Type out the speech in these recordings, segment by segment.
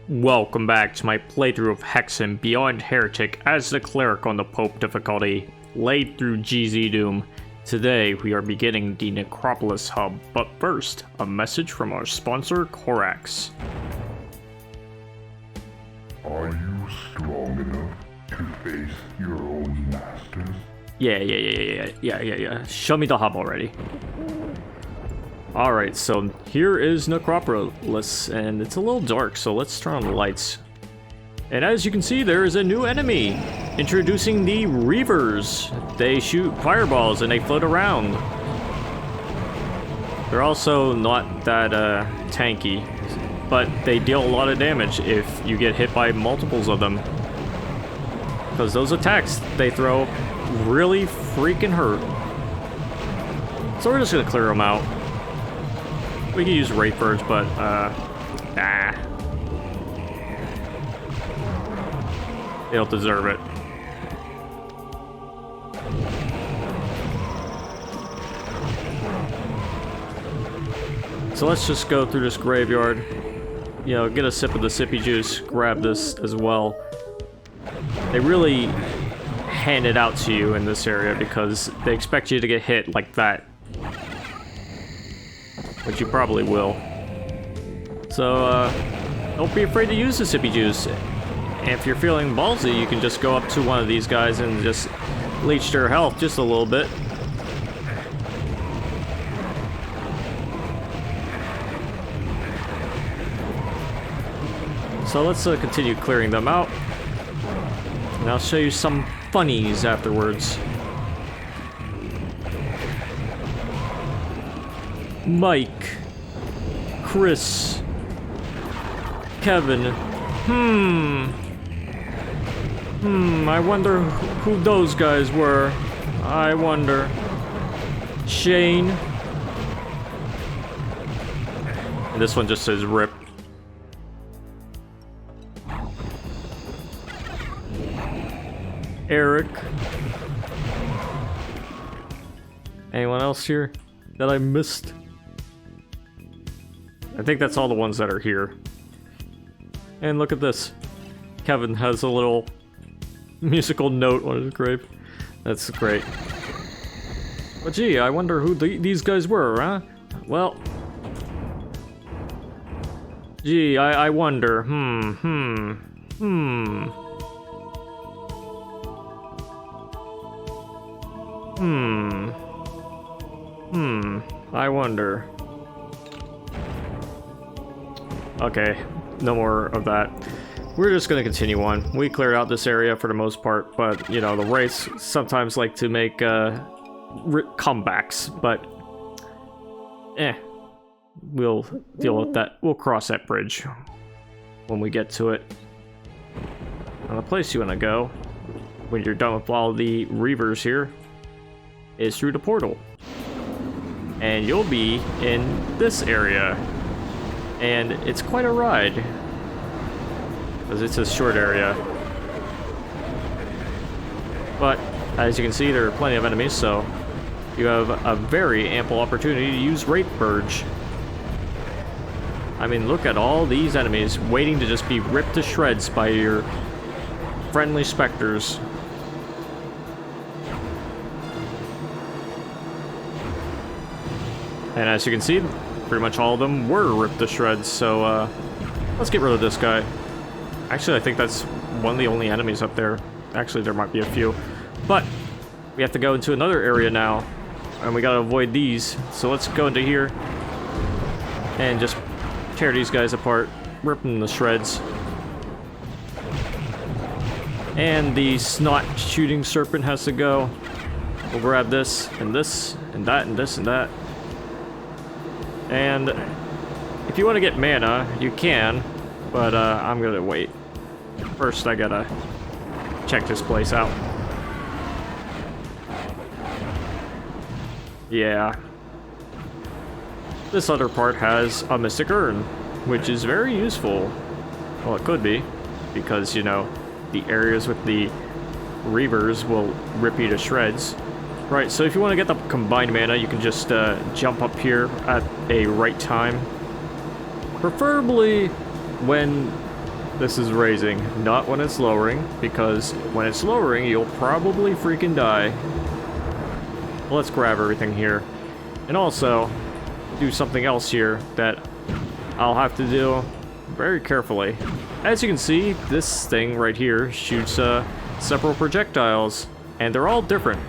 Welcome back to my playthrough of Hexen Beyond Heretic as the Cleric on the Pope difficulty, laid through GZDoom. Today we are beginning the Necropolis hub, but first, a message from our sponsor, Cleric. Are you strong enough to face your own masters? Yeah. Show me the hub already. Alright, so here is Necropolis, and it's a little dark, so let's turn on the lights. And as you can see, there is a new enemy! Introducing the Reavers! They shoot fireballs and they float around. They're also not that tanky, but they deal a lot of damage if you get hit by multiples of them. Because those attacks they throw really freaking hurt. So we're just gonna clear them out. We can use Wraith Birds, but, nah. They don't deserve it. So let's just go through this graveyard. You know, get a sip of the sippy juice, grab this as well. They really hand it out to you in this area because they expect you to get hit like that. Which you probably will. So, don't be afraid to use the sippy juice. And if you're feeling ballsy, you can just go up to one of these guys and just leech their health just a little bit. So let's continue clearing them out. And I'll show you some funnies afterwards. Mike, Chris, Kevin, I wonder who those guys were. I wonder. Shane. And this one just says RIP. Eric. Anyone else here that I missed? I think that's all the ones that are here. And look at this. Kevin has a little musical note on his grave. That's great. But gee, I wonder who these guys were, huh? Well... Gee, I wonder. I wonder. Okay, no more of that. We're just gonna continue on. We cleared out this area for the most part, but, you know, the Wraiths sometimes like to make, comebacks, but... We'll deal with that. We'll cross that bridge when we get to it. Now, the place you wanna go, when you're done with all the Reavers here, is through the portal. And you'll be in this area. And it's quite a ride, because it's a short area. But, as you can see, there are plenty of enemies, so you have a very ample opportunity to use Wraith Birds. I mean, look at all these enemies waiting to just be ripped to shreds by your friendly specters. And as you can see, pretty much all of them were ripped to shreds, so let's get rid of this guy. Actually, I think that's one of the only enemies up there. Actually, there might be a few. But we have to go into another area now, and we gotta avoid these. So let's go into here and just tear these guys apart, rip them to shreds. And the snot shooting serpent has to go. We'll grab this, and that, and this, and that. And if you want to get mana, you can, but I'm gonna wait. First, I gotta check this place out. Yeah. This other part has a Mystic Urn, which is very useful. Well, it could be, because, you know, the areas with the Reavers will rip you to shreds. Right, so if you want to get the combined mana, you can just jump up here at a right time. Preferably when this is raising, not when it's lowering, because when it's lowering, you'll probably freaking die. Let's grab everything here. And also, do something else here that I'll have to do very carefully. As you can see, this thing right here shoots several projectiles, and they're all different.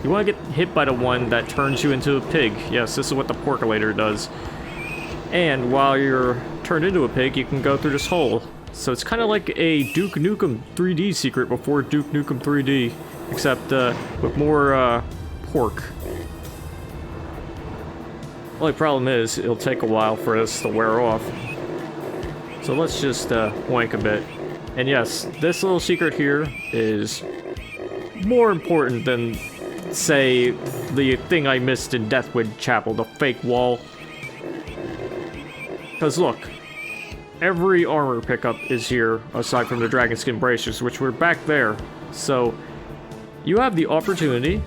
You want to get hit by the one that turns you into a pig. Yes, this is what the percolator does. And while you're turned into a pig, you can go through this hole. So it's kind of like a Duke Nukem 3D secret before Duke Nukem 3D, except with more pork. Only problem is, it'll take a while for this to wear off. So let's just wank a bit. And yes, this little secret here is more important than, say, the thing I missed in Deathwood Chapel, the fake wall. Because look, every armor pickup is here, aside from the dragon skin bracers, which were back there. So you have the opportunity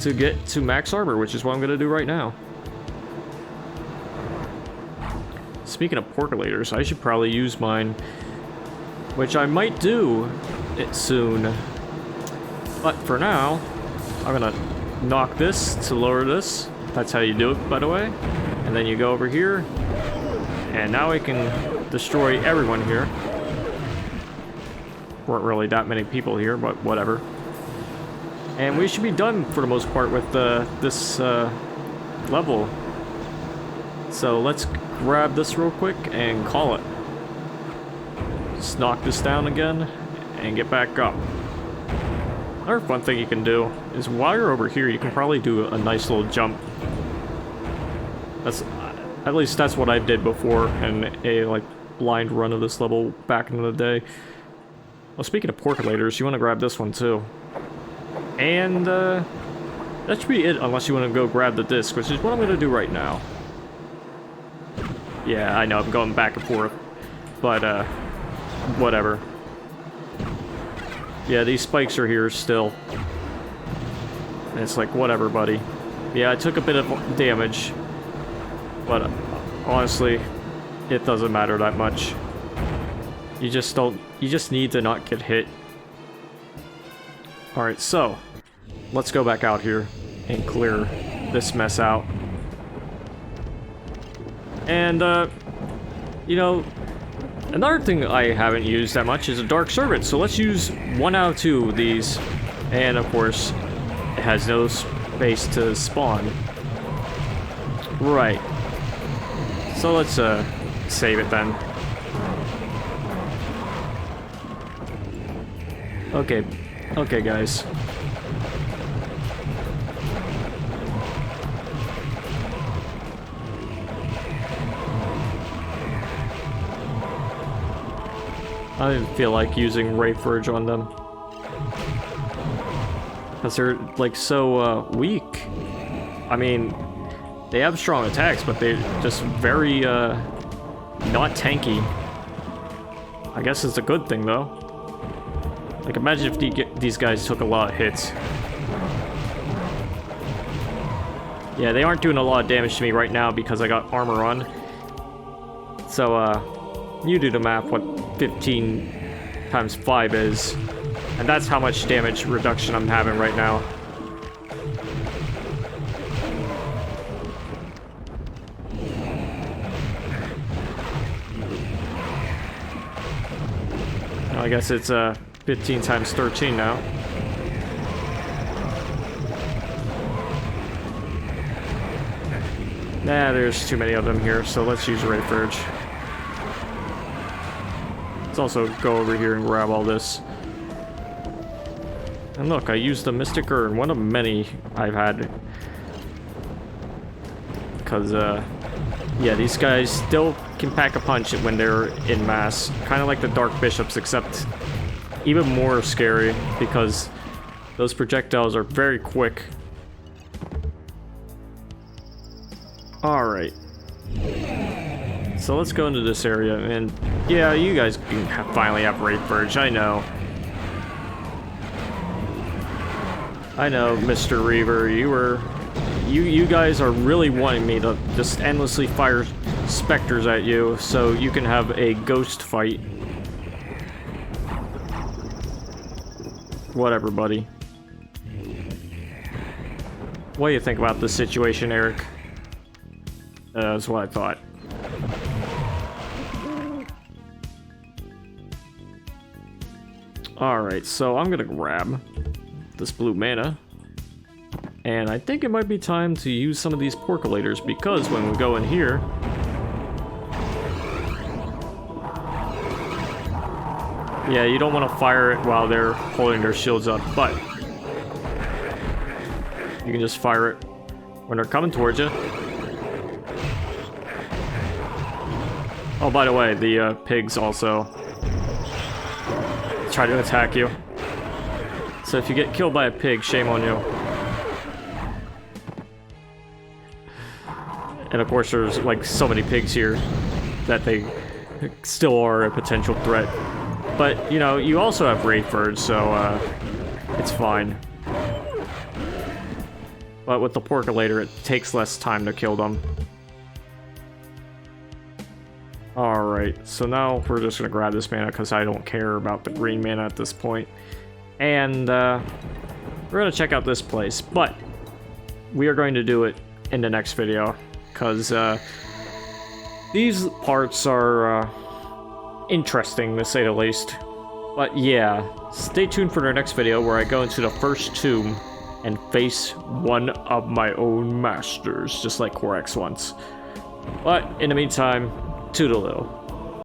to get to max armor, which is what I'm going to do right now. Speaking of percolators, I should probably use mine, which I might do it soon. But for now, I'm gonna knock this to lower this. That's how you do it, by the way. And then you go over here, and now I can destroy everyone here. Weren't really that many people here, but whatever. And we should be done for the most part with this level. So let's grab this real quick and call it. Just knock this down again and get back up. Another fun thing you can do is while you're over here, you can probably do a nice little jump. That's at least that's what I did before in a like blind run of this level back in the day. Well, speaking of percolators, you want to grab this one too. And that should be it, unless you want to go grab the disc, which is what I'm going to do right now. Yeah, I know, I'm going back and forth, but, whatever. Yeah, these spikes are here still. And it's like, whatever, buddy. Yeah, I took a bit of damage, but honestly, it doesn't matter that much. You just need to not get hit. Alright, so, let's go back out here and clear this mess out. And, you know, another thing I haven't used that much is a Dark Servant, so let's use 1 out of 2 of these. And, of course, it has no space to spawn. Right. So let's, save it then. Okay, guys. I didn't feel like using Ray Forge on them. Because they're, like, so, weak. I mean, they have strong attacks, but they're just very, not tanky. I guess it's a good thing, though. Like, imagine if these guys took a lot of hits. Yeah, they aren't doing a lot of damage to me right now because I got armor on. So, you do the math what 15 times 5 is. And that's how much damage reduction I'm having right now. I guess it's 15 times 13 now. Nah, there's too many of them here, so let's use Ray Forge. Let's also go over here and grab all this. And look, I used the Mystic Urn, one of many I've had. Because, yeah, these guys still can pack a punch when they're in mass. Kind of like the Dark Bishops, except even more scary because those projectiles are very quick. Alright. So let's go into this area, and yeah, you guys can finally have Ray Forge, I know. I know, Mr. Reaver, you guys are really wanting me to just endlessly fire specters at you so you can have a ghost fight. Whatever, buddy. What do you think about this situation, Eric? That's what I thought. Alright, so I'm gonna grab this blue mana. And I think it might be time to use some of these percolators, because when we go in here... Yeah, you don't want to fire it while they're holding their shields up, but... you can just fire it when they're coming towards you. Oh, by the way, the pigs also try to attack you. So if you get killed by a pig, shame on you. And of course there's like so many pigs here that they still are a potential threat. But, you know, you also have wraith birds, so it's fine. But with the percolator, it takes less time to kill them. Alright, so now we're just gonna grab this mana because I don't care about the green mana at this point. And we're gonna check out this place, but we are going to do it in the next video because these parts are interesting to say the least. But yeah, stay tuned for the next video where I go into the first tomb and face one of my own masters, just like Corex once. But in the meantime, toodaloo.